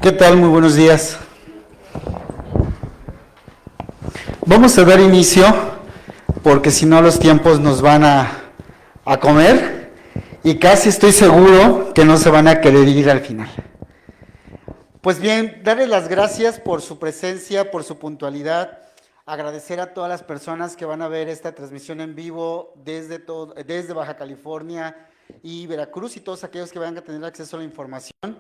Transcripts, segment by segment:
¿Qué tal? Muy buenos días. Vamos a dar inicio porque si no los tiempos nos van a comer y casi estoy seguro que no se van a querer ir al final. Pues bien, darles las gracias por su presencia, por su puntualidad, agradecer a todas las personas que van a ver esta transmisión en vivo desde Baja California y Veracruz y todos aquellos que van a tener acceso a la información.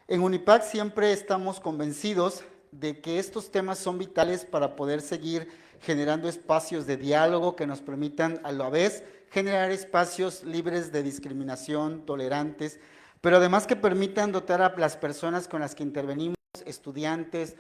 En Unipac siempre estamos convencidos de que estos temas son vitales para poder seguir generando espacios de diálogo que nos permitan a la vez generar espacios libres de discriminación, tolerantes, pero además que permitan dotar a las personas con las que intervenimos, estudiantes,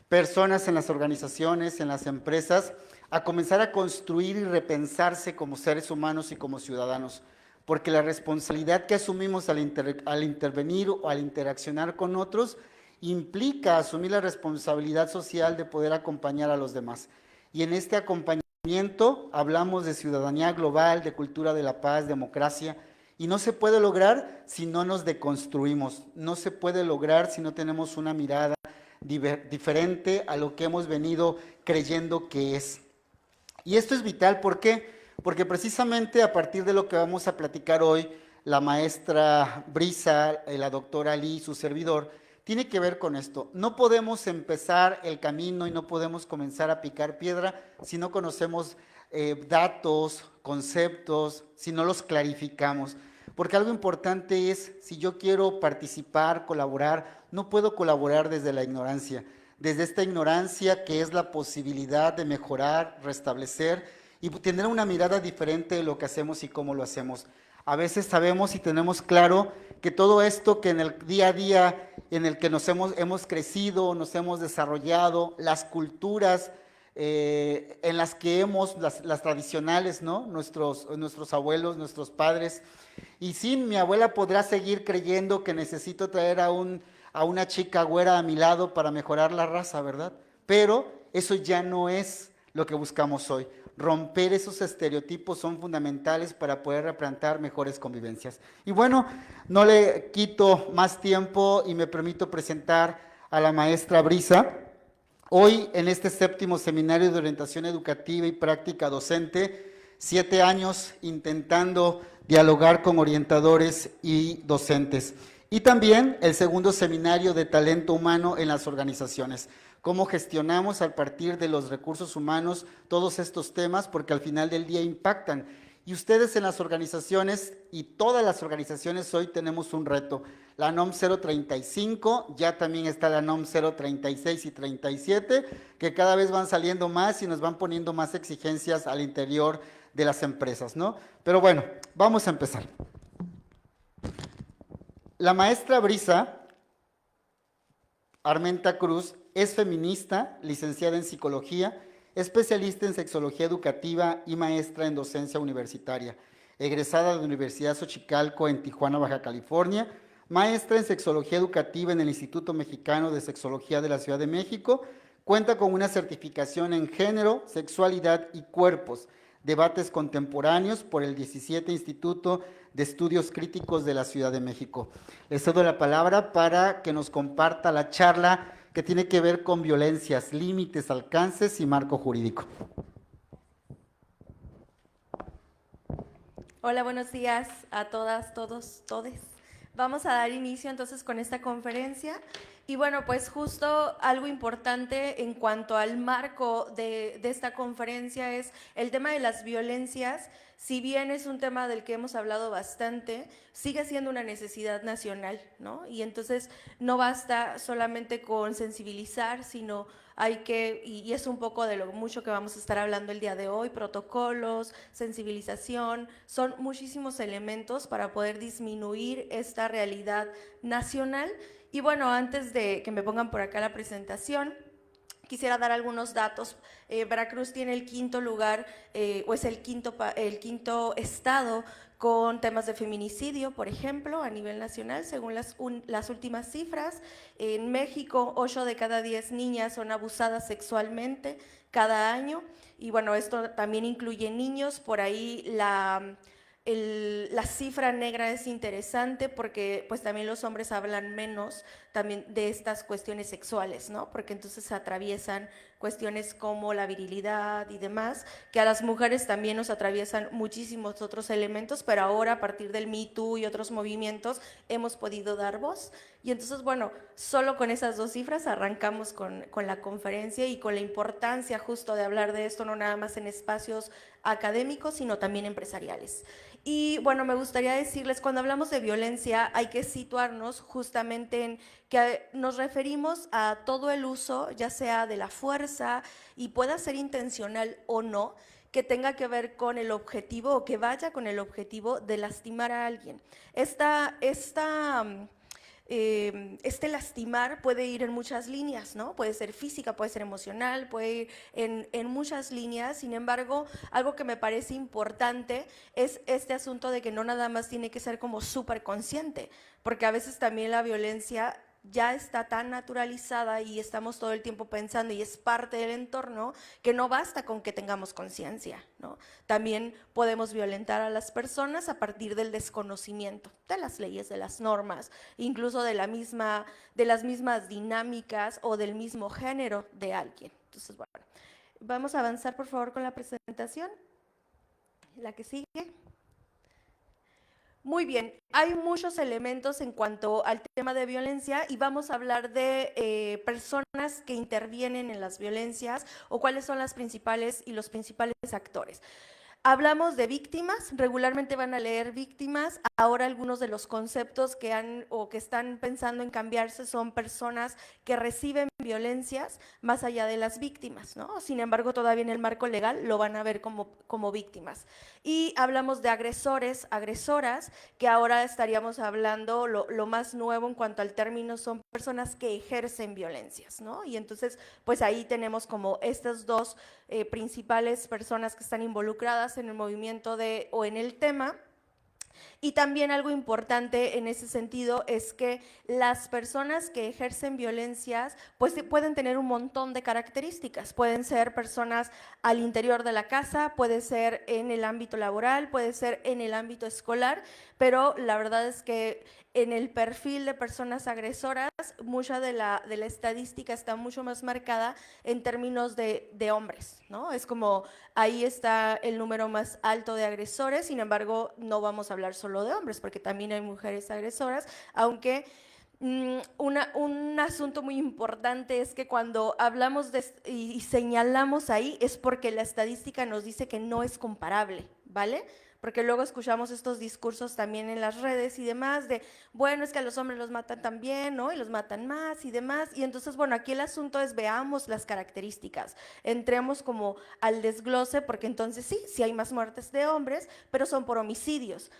personas en las organizaciones, en las empresas, a comenzar a construir y repensarse como seres humanos y como ciudadanos. Porque la responsabilidad que asumimos al intervenir o al interaccionar con otros implica asumir la responsabilidad social de poder acompañar a los demás. Y en este acompañamiento hablamos de ciudadanía global, de cultura de la paz, democracia, y no se puede lograr si no nos deconstruimos, no se puede lograr si no tenemos una mirada diferente a lo que hemos venido creyendo que es. Y esto es vital, ¿por qué? Porque precisamente a partir de lo que vamos a platicar hoy, la maestra Brisa, la doctora Lee, su servidor, tiene que ver con esto. No podemos empezar el camino y no podemos comenzar a picar piedra si no conocemos datos, conceptos, si no los clarificamos. Porque algo importante es, si yo quiero participar, colaborar, no puedo colaborar desde la ignorancia. Desde esta ignorancia que es la posibilidad de mejorar, restablecer y tener una mirada diferente de lo que hacemos y cómo lo hacemos. A veces sabemos y tenemos claro que todo esto que en el día a día en el que hemos crecido, nos hemos desarrollado, las culturas en las que las tradicionales, ¿no? Nuestros abuelos, nuestros padres. Y sí, mi abuela podrá seguir creyendo que necesito traer a una chica güera a mi lado para mejorar la raza, ¿verdad? Pero eso ya no es lo que buscamos hoy. Romper esos estereotipos son fundamentales para poder replantar mejores convivencias. Y bueno, no le quito más tiempo y me permito presentar a la maestra Brisa. Hoy en este 7º seminario de orientación educativa y práctica docente, 7 años intentando dialogar con orientadores y docentes. Y también el 2º seminario de talento humano en las organizaciones. Cómo gestionamos a partir de los recursos humanos todos estos temas, porque al final del día impactan. Y ustedes en las organizaciones y todas las organizaciones hoy tenemos un reto. La NOM 035, ya también está la NOM 036 y 37, que cada vez van saliendo más y nos van poniendo más exigencias al interior de las empresas, ¿no? Pero bueno, vamos a empezar. La maestra Brisa Armenta Cruz es feminista, licenciada en psicología, especialista en sexología educativa y maestra en docencia universitaria, egresada de la Universidad Xochicalco en Tijuana, Baja California, maestra en sexología educativa en el Instituto Mexicano de Sexología de la Ciudad de México, cuenta con una certificación en género, sexualidad y cuerpos, debates contemporáneos por el 17 Instituto de Estudios Críticos de la Ciudad de México. Le cedo la palabra para que nos comparta la charla que tiene que ver con violencias, límites, alcances y marco jurídico. Hola, buenos días a todas, todos, todes. Vamos a dar inicio entonces con esta conferencia y bueno, pues justo algo importante en cuanto al marco de esta conferencia es el tema de las violencias. Si bien es un tema del que hemos hablado bastante, sigue siendo una necesidad nacional, ¿no? Y entonces no basta solamente con sensibilizar, sino hay que, y es un poco de lo mucho que vamos a estar hablando el día de hoy, protocolos, sensibilización, son muchísimos elementos para poder disminuir esta realidad nacional. Y bueno, antes de que me pongan por acá la presentación, quisiera dar algunos datos. Veracruz tiene el 5º lugar, o es el quinto estado con temas de feminicidio, por ejemplo, a nivel nacional, según las últimas cifras. En México, 8 de cada 10 niñas son abusadas sexualmente cada año, y bueno, esto también incluye niños. Por ahí la cifra negra es interesante porque pues también los hombres hablan menos también de estas cuestiones sexuales, ¿no? Porque entonces atraviesan cuestiones como la virilidad y demás, que a las mujeres también nos atraviesan muchísimos otros elementos, pero ahora a partir del Me Too y otros movimientos hemos podido dar voz. Y entonces, bueno, solo con esas dos cifras arrancamos con la conferencia y con la importancia justo de hablar de esto, no nada más en espacios académicos, sino también empresariales. Y bueno, me gustaría decirles, cuando hablamos de violencia hay que situarnos justamente en que nos referimos a todo el uso, ya sea de la fuerza, y pueda ser intencional o no, que tenga que ver con el objetivo o que vaya con el objetivo de lastimar a alguien. Este lastimar puede ir en muchas líneas, ¿no? Puede ser física, puede ser emocional, puede ir en muchas líneas. Sin embargo, algo que me parece importante es este asunto de que no nada más tiene que ser como súper consciente, porque a veces también la violencia ya está tan naturalizada y estamos todo el tiempo pensando y es parte del entorno que no basta con que tengamos conciencia, ¿no? También podemos violentar a las personas a partir del desconocimiento de las leyes, de las normas, incluso de las mismas dinámicas o del mismo género de alguien. Entonces, bueno, vamos a avanzar por favor con la presentación. La que sigue. Muy bien, hay muchos elementos en cuanto al tema de violencia y vamos a hablar de personas que intervienen en las violencias o cuáles son las principales y los principales actores. Hablamos de víctimas, regularmente van a leer víctimas. Ahora algunos de los conceptos que han o que están pensando en cambiarse son personas que reciben violencias más allá de las víctimas, ¿no? Sin embargo, todavía en el marco legal lo van a ver como víctimas. Y hablamos de agresores, agresoras, que ahora estaríamos hablando, lo más nuevo en cuanto al término son personas que ejercen violencias, ¿no? Y entonces, pues ahí tenemos como estas dos principales personas que están involucradas en el movimiento o en el tema. Y también algo importante en ese sentido es que las personas que ejercen violencias pues pueden tener un montón de características. Pueden ser personas al interior de la casa, puede ser en el ámbito laboral, puede ser en el ámbito escolar, pero la verdad es que en el perfil de personas agresoras, mucha de la estadística está mucho más marcada en términos de hombres, ¿no? Es como ahí está el número más alto de agresores, sin embargo, no vamos a hablar solo de hombres, porque también hay mujeres agresoras, aunque un asunto muy importante es que cuando hablamos y señalamos ahí es porque la estadística nos dice que no es comparable, ¿vale? Porque luego escuchamos estos discursos también en las redes y demás de, bueno, es que a los hombres los matan también, ¿no? Y los matan más y demás. Y entonces, bueno, aquí el asunto es veamos las características, entremos como al desglose, porque entonces sí hay más muertes de hombres, pero son por homicidios,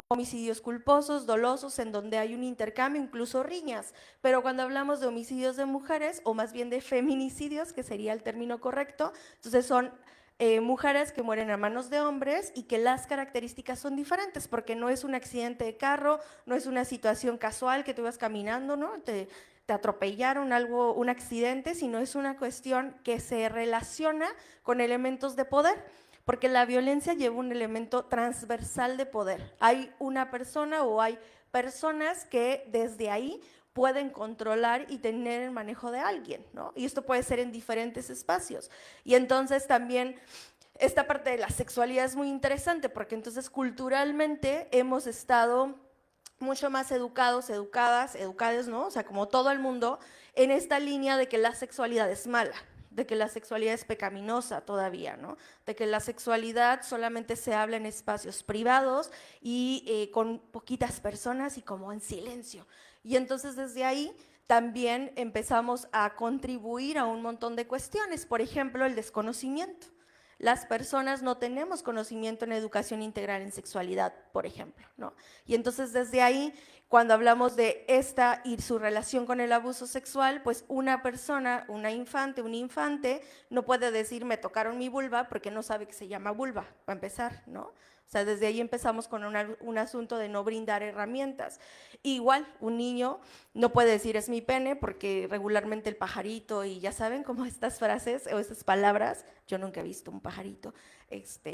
homicidios culposos, dolosos, en donde hay un intercambio, incluso riñas. Pero cuando hablamos de homicidios de mujeres, o más bien de feminicidios, que sería el término correcto, entonces son mujeres que mueren a manos de hombres y que las características son diferentes, porque no es un accidente de carro, no es una situación casual que tú ibas caminando, ¿no? Te atropellaron, un accidente, sino es una cuestión que se relaciona con elementos de poder, porque la violencia lleva un elemento transversal de poder. Hay una persona o hay personas que desde ahí pueden controlar y tener el manejo de alguien, ¿no? Y esto puede ser en diferentes espacios. Y entonces también esta parte de la sexualidad es muy interesante porque entonces culturalmente hemos estado mucho más educadas, ¿no? O sea, como todo el mundo, en esta línea de que la sexualidad es mala, de que la sexualidad es pecaminosa todavía, ¿no? De que la sexualidad solamente se habla en espacios privados y con poquitas personas y como en silencio. Y entonces desde ahí también empezamos a contribuir a un montón de cuestiones, por ejemplo, el desconocimiento. Las personas no tenemos conocimiento en educación integral en sexualidad, por ejemplo, ¿no? Y entonces desde ahí, cuando hablamos de esta y su relación con el abuso sexual, pues una persona, un infante, no puede decir me tocaron mi vulva porque no sabe que se llama vulva, para empezar, ¿no? sea, desde ahí empezamos con un asunto de no brindar herramientas. Igual, un niño no puede decir es mi pene porque regularmente el pajarito y ya saben como estas frases o estas palabras, yo nunca he visto un pajarito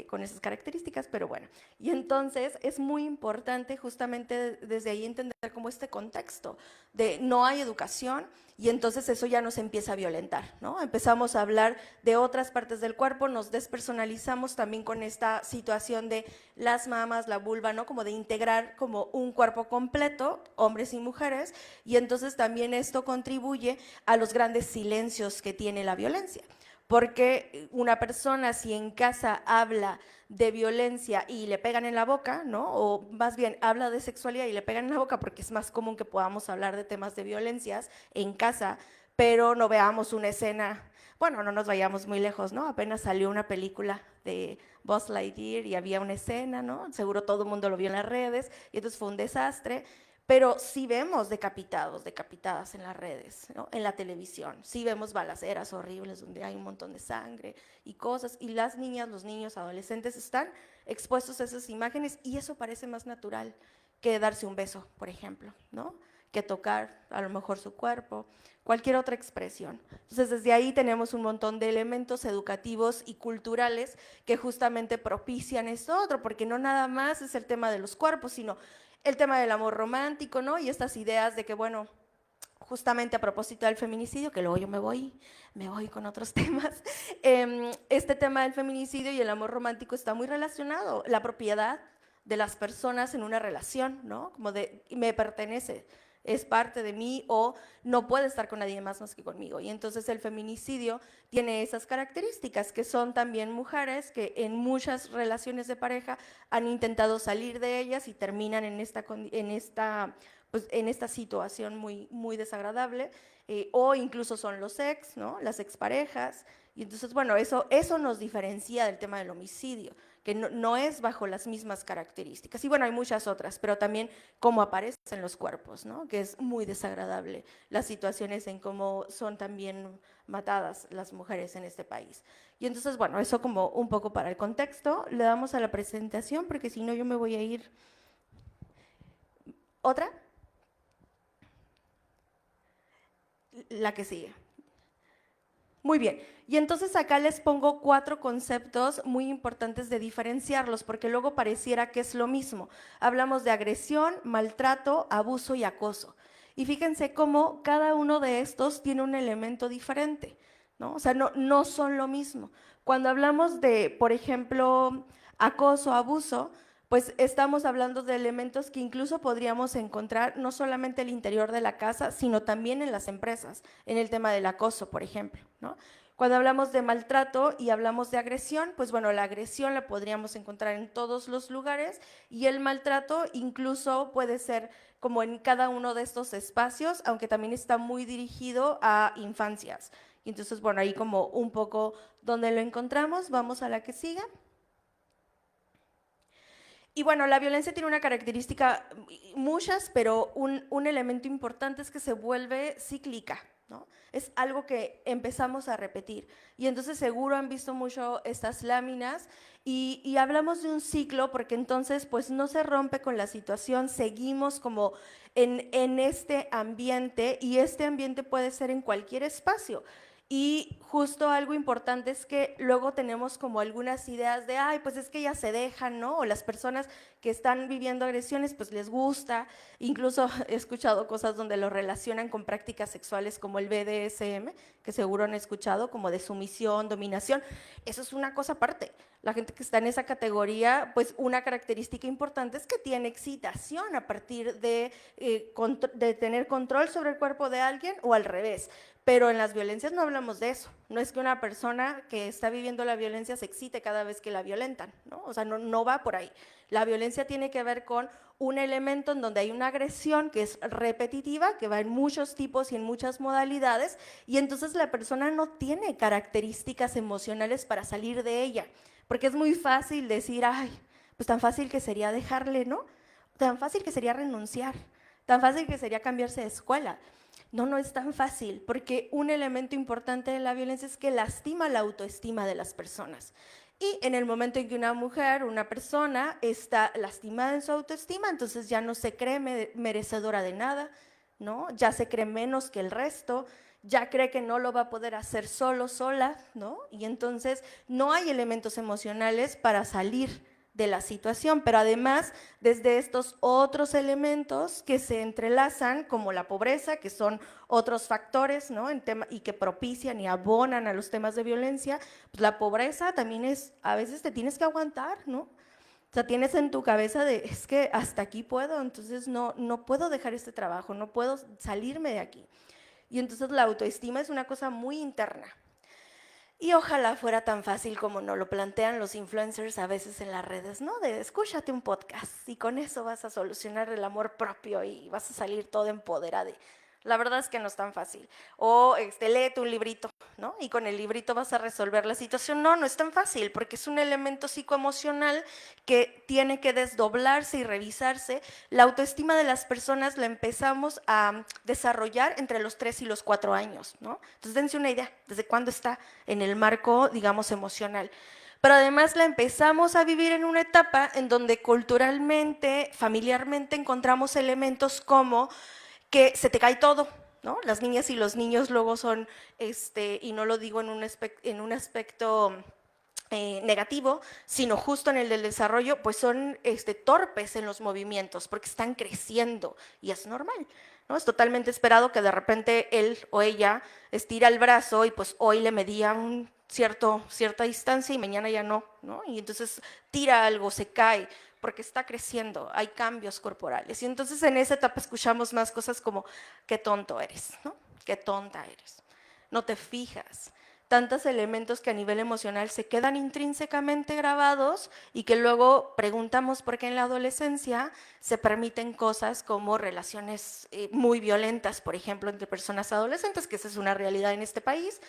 con esas características, pero bueno. Y entonces es muy importante justamente desde ahí entender como este contexto de no hay educación y entonces eso ya nos empieza a violentar, ¿no? Empezamos a hablar de otras partes del cuerpo, nos despersonalizamos también con esta situación de las mamas, la vulva, ¿no? Como de integrar como un cuerpo completo, hombres y mujeres, y entonces también esto contribuye a los grandes silencios que tiene la violencia. Porque una persona si en casa habla de violencia y le pegan en la boca, ¿no? O más bien habla de sexualidad y le pegan en la boca porque es más común que podamos hablar de temas de violencias en casa, pero no veamos una escena, bueno, no nos vayamos muy lejos, ¿no? Apenas salió una película de Buzz Lightyear y había una escena, ¿no? Seguro todo el mundo lo vio en las redes y entonces fue un desastre. Pero sí vemos decapitados, decapitadas en las redes, ¿no? En la televisión. Sí vemos balaceras horribles donde hay un montón de sangre y cosas. Y las niñas, los niños, adolescentes están expuestos a esas imágenes y eso parece más natural que darse un beso, por ejemplo, ¿no? Que tocar a lo mejor su cuerpo, cualquier otra expresión. Entonces, desde ahí tenemos un montón de elementos educativos y culturales que justamente propician esto otro, porque no nada más es el tema de los cuerpos, sino el tema del amor romántico, ¿no? Y estas ideas de que, bueno, justamente a propósito del feminicidio, que luego yo me voy con otros temas, este tema del feminicidio y el amor romántico está muy relacionado, la propiedad de las personas en una relación, ¿no? Como de, me pertenece, es parte de mí o no puede estar con nadie más que conmigo. Y entonces el feminicidio tiene esas características que son también mujeres que en muchas relaciones de pareja han intentado salir de ellas y terminan en esta situación muy, muy desagradable, o incluso son los ex, ¿no? Las exparejas. Y entonces, bueno, eso nos diferencia del tema del homicidio, que no es bajo las mismas características. Y bueno, hay muchas otras, pero también cómo aparecen los cuerpos, ¿no? Que es muy desagradable las situaciones en cómo son también matadas las mujeres en este país. Y entonces, bueno, eso como un poco para el contexto. Le damos a la presentación porque si no yo me voy a ir. ¿Otra? La que sigue. Muy bien, y entonces acá les pongo 4 conceptos muy importantes de diferenciarlos, porque luego pareciera que es lo mismo. Hablamos de agresión, maltrato, abuso y acoso. Y fíjense cómo cada uno de estos tiene un elemento diferente, ¿no? O sea, no son lo mismo. Cuando hablamos de, por ejemplo, acoso, abuso, pues estamos hablando de elementos que incluso podríamos encontrar no solamente al interior de la casa, sino también en las empresas, en el tema del acoso, por ejemplo, ¿no? Cuando hablamos de maltrato y hablamos de agresión, pues bueno, la agresión la podríamos encontrar en todos los lugares y el maltrato incluso puede ser como en cada uno de estos espacios, aunque también está muy dirigido a infancias. Y entonces, bueno, ahí como un poco donde lo encontramos, vamos a la que siga. Y bueno, la violencia tiene una característica, muchas, pero un elemento importante es que se vuelve cíclica, ¿no? Es algo que empezamos a repetir. Y entonces seguro han visto mucho estas láminas y hablamos de un ciclo porque entonces pues no se rompe con la situación, seguimos como en este ambiente y este ambiente puede ser en cualquier espacio. Y justo algo importante es que luego tenemos como algunas ideas de, ay, pues es que ellas se dejan, ¿no? O las personas que están viviendo agresiones, pues les gusta. Incluso he escuchado cosas donde lo relacionan con prácticas sexuales como el BDSM, que seguro han escuchado, como de sumisión, dominación. Eso es una cosa aparte. La gente que está en esa categoría, pues una característica importante es que tiene excitación a partir de tener control sobre el cuerpo de alguien o al revés. Pero en las violencias no hablamos de eso. No es que una persona que está viviendo la violencia se excite cada vez que la violentan, ¿no? O sea, no va por ahí. La violencia tiene que ver con un elemento en donde hay una agresión que es repetitiva, que va en muchos tipos y en muchas modalidades, y entonces la persona no tiene características emocionales para salir de ella. Porque es muy fácil decir, ay, pues tan fácil que sería dejarle, ¿no? Tan fácil que sería renunciar, tan fácil que sería cambiarse de escuela. No es tan fácil, porque un elemento importante de la violencia es que lastima la autoestima de las personas. Y en el momento en que una mujer, una persona, está lastimada en su autoestima, entonces ya no se cree merecedora de nada, ¿no? Ya se cree menos que el resto, ya cree que no lo va a poder hacer solo, sola, ¿no? Y entonces no hay elementos emocionales para salir de la situación, pero además desde estos otros elementos que se entrelazan, como la pobreza, que son otros factores, ¿no? Y que propician y abonan a los temas de violencia, pues la pobreza también es, a veces te tienes que aguantar, ¿no? O sea, tienes en tu cabeza de, es que hasta aquí puedo, entonces no puedo dejar este trabajo, no puedo salirme de aquí. Y entonces la autoestima es una cosa muy interna. Y ojalá fuera tan fácil como nos lo plantean los influencers a veces en las redes, ¿no? De escúchate un podcast y con eso vas a solucionar el amor propio y vas a salir todo empoderada. La verdad es que no es tan fácil. O léete un librito, ¿no? Y con el librito vas a resolver la situación. No es tan fácil porque es un elemento psicoemocional que tiene que desdoblarse y revisarse. La autoestima de las personas la empezamos a desarrollar entre los 3 y los 4 años, ¿no? Entonces dense una idea, ¿desde cuándo está en el marco, digamos, emocional? Pero además la empezamos a vivir en una etapa en donde culturalmente, familiarmente encontramos elementos como que se te cae todo, ¿no? Las niñas y los niños luego son, y no lo digo en un aspecto negativo, sino justo en el del desarrollo, pues son torpes en los movimientos porque están creciendo y es normal, ¿no? Es totalmente esperado que de repente él o ella estira el brazo y pues hoy le medía cierta distancia y mañana ya no, ¿no? Y entonces tira algo, se cae, porque está creciendo, hay cambios corporales. Y entonces en esa etapa escuchamos más cosas como, qué tonto eres, ¿no? Qué tonta eres, no te fijas. Tantos elementos que a nivel emocional se quedan intrínsecamente grabados y que luego preguntamos por qué en la adolescencia se permiten cosas como relaciones muy violentas, por ejemplo, entre personas adolescentes, que esa es una realidad en este país,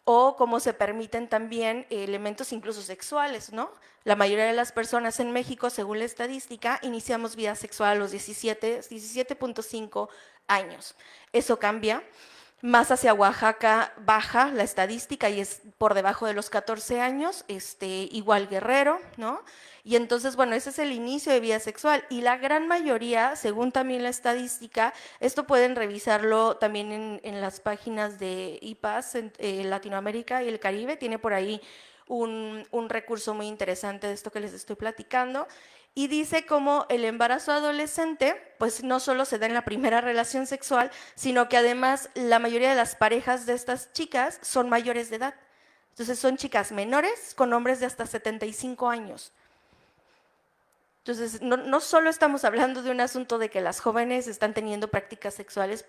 o cómo se permiten también elementos incluso sexuales, ¿no? La mayoría de las personas en México, según la estadística, iniciamos vida sexual a los 17.5 años. Eso cambia. Más hacia Oaxaca baja la estadística y es por debajo de los 14 años, igual Guerrero, ¿no? Y entonces, bueno, ese es el inicio de vida sexual. Y la gran mayoría, según también la estadística, esto pueden revisarlo también en las páginas de IPAS, en Latinoamérica y el Caribe, tiene por ahí un recurso muy interesante de esto que les estoy platicando. Y dice cómo el embarazo adolescente, pues no solo se da en la primera relación sexual, sino que además la mayoría de las parejas de estas chicas son mayores de edad. Entonces son chicas menores con hombres de hasta 75 años. Entonces no solo estamos hablando de un asunto de que las jóvenes están teniendo prácticas sexuales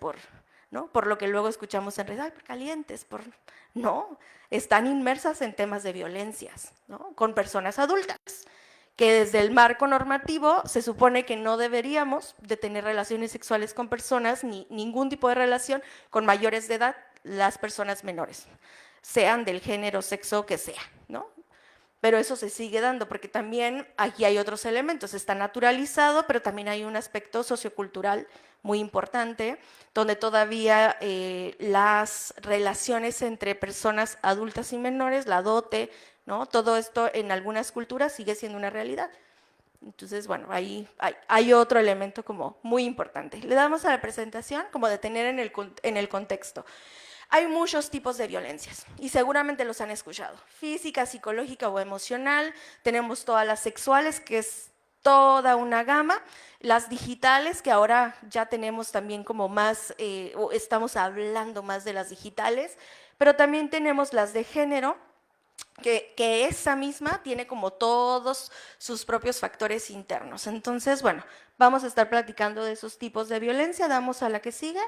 ¿no? Por lo que luego escuchamos en redes, ay, por calientes, no, están inmersas en temas de violencias, ¿no? Con personas adultas, que desde el marco normativo se supone que no deberíamos de tener relaciones sexuales con personas, ni ningún tipo de relación con mayores de edad, las personas menores, sean del género, sexo que sea, ¿no? Pero eso se sigue dando, porque también aquí hay otros elementos, está naturalizado, pero también hay un aspecto sociocultural muy importante, donde todavía las relaciones entre personas adultas y menores, la dote, ¿no? Todo esto en algunas culturas sigue siendo una realidad. Entonces, bueno, ahí hay otro elemento como muy importante. Le damos a la presentación como de tener en el contexto. Hay muchos tipos de violencias y seguramente los han escuchado. Física, psicológica o emocional. Tenemos todas las sexuales, que es toda una gama. Las digitales, que ahora ya tenemos también como más, o estamos hablando más de las digitales. Pero también tenemos las de género, que esa misma tiene como todos sus propios factores internos. Entonces, bueno, vamos a estar platicando de esos tipos de violencia. Damos a la que sigue.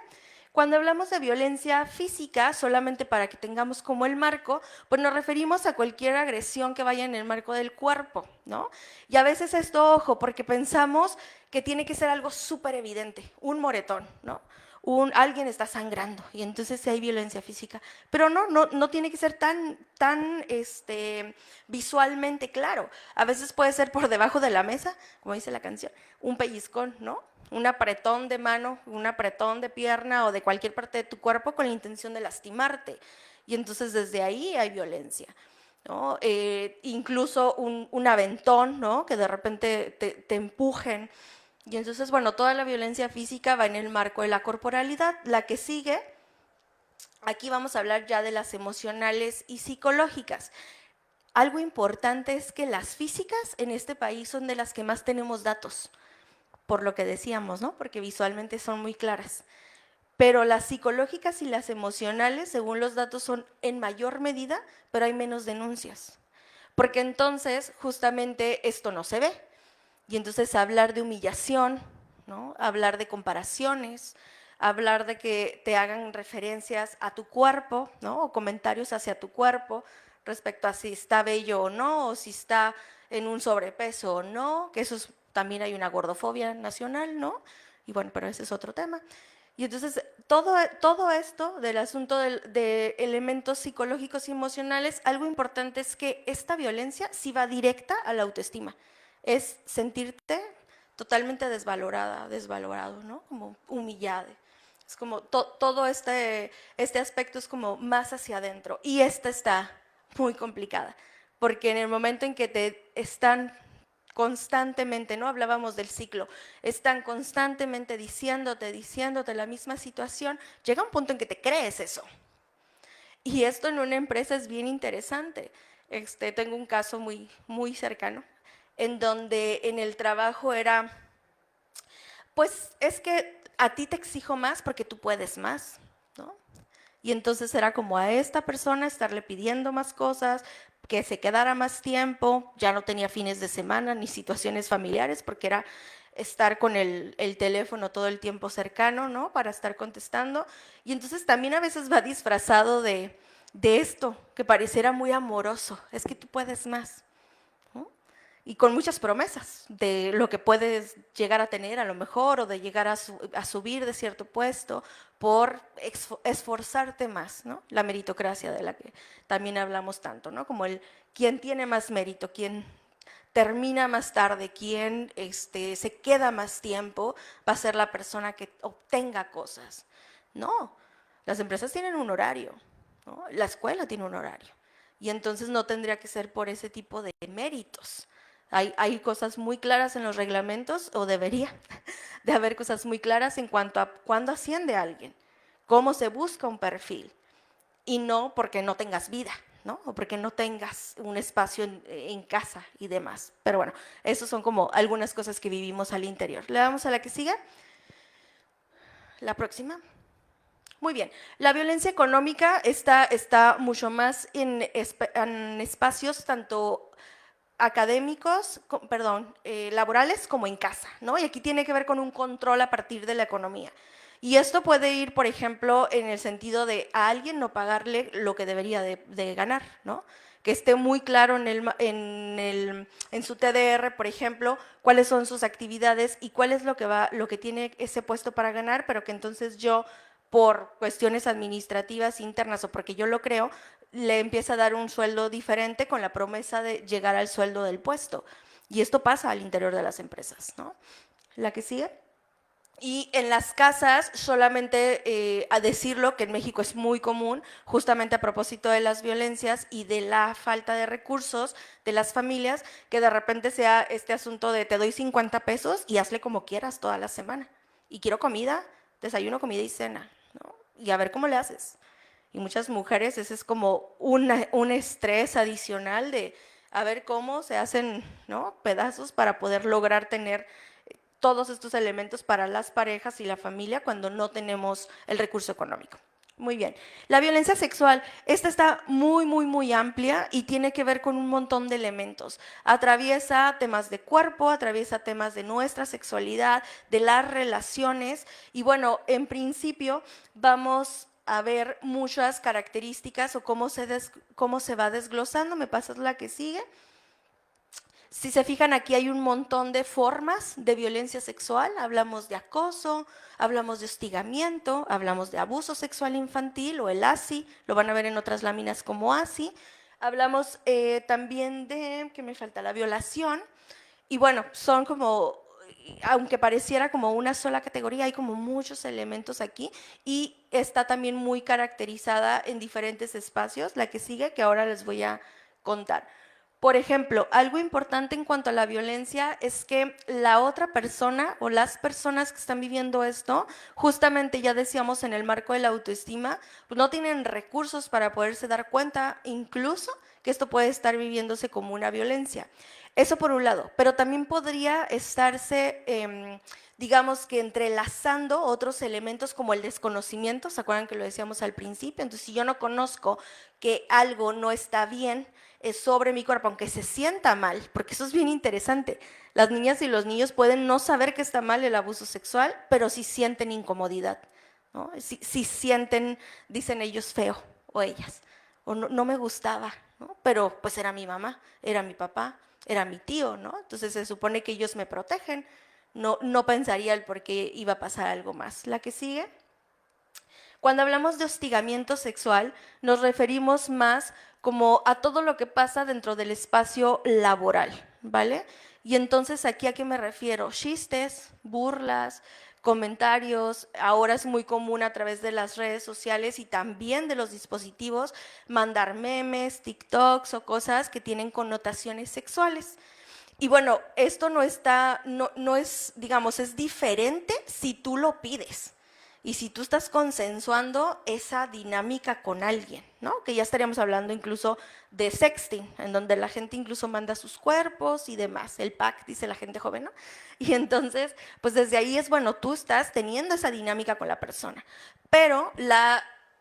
Cuando hablamos de violencia física, solamente para que tengamos como el marco, pues nos referimos a cualquier agresión que vaya en el marco del cuerpo, ¿no? Y a veces esto, ojo, porque pensamos que tiene que ser algo súper evidente, un moretón, ¿no? Alguien está sangrando y entonces hay violencia física, pero no tiene que ser tan visualmente claro. A veces puede ser por debajo de la mesa, como dice la canción, un pellizcón, ¿no? Un apretón de mano, un apretón de pierna o de cualquier parte de tu cuerpo con la intención de lastimarte. Y entonces desde ahí hay violencia. ¿no? Incluso un aventón, ¿no? Que de repente te empujen. Y entonces, bueno, toda la violencia física va en el marco de la corporalidad. La que sigue, aquí vamos a hablar ya de las emocionales y psicológicas. Algo importante es que las físicas en este país son de las que más tenemos datos, por lo que decíamos, ¿no? Porque visualmente son muy claras. Pero las psicológicas y las emocionales, según los datos, son en mayor medida, pero hay menos denuncias. Porque entonces, justamente, esto no se ve. Y entonces hablar de humillación, ¿no? Hablar de comparaciones, hablar de que te hagan referencias a tu cuerpo, ¿no? O comentarios hacia tu cuerpo respecto a si está bello o no, o si está en un sobrepeso o no, que eso es, también hay una gordofobia nacional, ¿no? Y bueno, pero ese es otro tema. Y entonces todo esto del asunto de elementos psicológicos y emocionales, algo importante es que esta violencia sí va directa a la autoestima. Es sentirte totalmente desvalorada, desvalorado, ¿no? Como humillada. Es como todo este aspecto es como más hacia adentro. Y esta está muy complicada, porque en el momento en que te están constantemente, ¿no? Hablábamos del ciclo, están constantemente diciéndote la misma situación, llega un punto en que te crees eso. Y esto en una empresa es bien interesante. Tengo un caso muy cercano, en donde en el trabajo era, pues es que a ti te exijo más porque tú puedes más, ¿no? Y entonces era como a esta persona estarle pidiendo más cosas, que se quedara más tiempo, ya no tenía fines de semana ni situaciones familiares, porque era estar con el teléfono todo el tiempo cercano, ¿no? Para estar contestando. Y entonces también a veces va disfrazado de esto, que pareciera muy amoroso, es que tú puedes más, ¿no? Y con muchas promesas de lo que puedes llegar a tener a lo mejor o de llegar a subir de cierto puesto por esforzarte más, ¿no? La meritocracia de la que también hablamos tanto, ¿no? Como el quién tiene más mérito, quién termina más tarde, quién se queda más tiempo, va a ser la persona que obtenga cosas. No, las empresas tienen un horario, ¿no? La escuela tiene un horario. Y entonces no tendría que ser por ese tipo de méritos. Hay cosas muy claras en los reglamentos, o debería de haber cosas muy claras en cuanto a cuándo asciende a alguien, cómo se busca un perfil, y no porque no tengas vida, ¿no? O porque no tengas un espacio en casa y demás. Pero bueno, esas son como algunas cosas que vivimos al interior. Le damos a la que siga. La próxima. Muy bien, la violencia económica está mucho más en espacios tanto académicos, perdón, laborales como en casa, ¿no? Y aquí tiene que ver con un control a partir de la economía. Y esto puede ir, por ejemplo, en el sentido de a alguien no pagarle lo que debería de ganar, ¿no? Que esté muy claro en su TDR, por ejemplo, cuáles son sus actividades y cuál es lo que tiene ese puesto para ganar, pero que entonces yo, por cuestiones administrativas internas o porque yo lo creo, le empieza a dar un sueldo diferente con la promesa de llegar al sueldo del puesto. Y esto pasa al interior de las empresas, ¿no? La que sigue. Y en las casas, solamente a decirlo, que en México es muy común, justamente a propósito de las violencias y de la falta de recursos de las familias, que de repente sea este asunto de te doy 50 pesos y hazle como quieras toda la semana. Y quiero comida, desayuno, comida y cena, ¿no? Y a ver cómo le haces. Y muchas mujeres, ese es como un estrés adicional de a ver cómo se hacen, ¿no? Pedazos para poder lograr tener todos estos elementos para las parejas y la familia cuando no tenemos el recurso económico. Muy bien. La violencia sexual, esta está muy amplia y tiene que ver con un montón de elementos. Atraviesa temas de cuerpo, atraviesa temas de nuestra sexualidad, de las relaciones y bueno, en principio vamos a ver muchas características o cómo se va desglosando. ¿Me pasas la que sigue? Si se fijan, aquí hay un montón de formas de violencia sexual. Hablamos de acoso, hablamos de hostigamiento, hablamos de abuso sexual infantil o el ASI, lo van a ver en otras láminas como ASI. Hablamos también de, ¿qué me falta? La violación. Y bueno, son como, aunque pareciera como una sola categoría, hay como muchos elementos aquí y está también muy caracterizada en diferentes espacios. La que sigue, que ahora les voy a contar. Por ejemplo, algo importante en cuanto a la violencia es que la otra persona o las personas que están viviendo esto, justamente ya decíamos en el marco de la autoestima, pues no tienen recursos para poderse dar cuenta incluso que esto puede estar viviéndose como una violencia. Eso por un lado, pero también podría estarse, digamos que entrelazando otros elementos como el desconocimiento, ¿se acuerdan que lo decíamos al principio? Entonces, si yo no conozco que algo no está bien sobre mi cuerpo, aunque se sienta mal, porque eso es bien interesante, las niñas y los niños pueden no saber que está mal el abuso sexual, pero sí sienten incomodidad, ¿no? Sí sienten, dicen ellos, feo, o ellas, o no, no me gustaba, ¿no? Pero pues era mi mamá, era mi papá, era mi tío, ¿no? Entonces se supone que ellos me protegen, no pensaría el por qué iba a pasar algo más. La que sigue. Cuando hablamos de hostigamiento sexual, nos referimos más como a todo lo que pasa dentro del espacio laboral, ¿vale? Y entonces, ¿aquí a qué me refiero? Chistes, burlas, comentarios, ahora es muy común a través de las redes sociales y también de los dispositivos mandar memes, TikToks o cosas que tienen connotaciones sexuales. Y bueno, esto no es, digamos, es diferente si tú lo pides y si tú estás consensuando esa dinámica con alguien, ¿no? Que ya estaríamos hablando incluso de sexting, en donde la gente incluso manda sus cuerpos y demás, el pack, dice la gente joven, ¿no? Y entonces, pues desde ahí es, bueno, tú estás teniendo esa dinámica con la persona, pero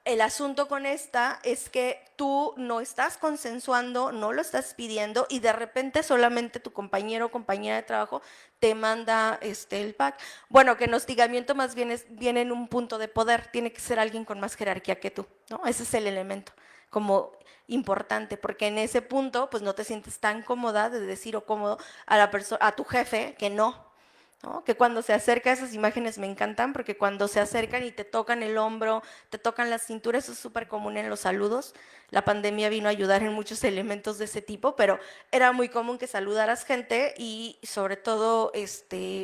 el asunto con esta es que tú no estás consensuando, no lo estás pidiendo y de repente solamente tu compañero o compañera de trabajo te manda el pack. Bueno, que en hostigamiento más bien viene en un punto de poder, tiene que ser alguien con más jerarquía que tú, ¿no? Ese es el elemento como importante, porque en ese punto pues no te sientes tan cómoda de decir o cómodo a la persona, a tu jefe que no, ¿no? Que cuando se acerca, esas imágenes me encantan, porque cuando se acercan y te tocan el hombro, te tocan la cintura, eso es súper común en los saludos. La pandemia vino a ayudar en muchos elementos de ese tipo, pero era muy común que saludaras gente y sobre todo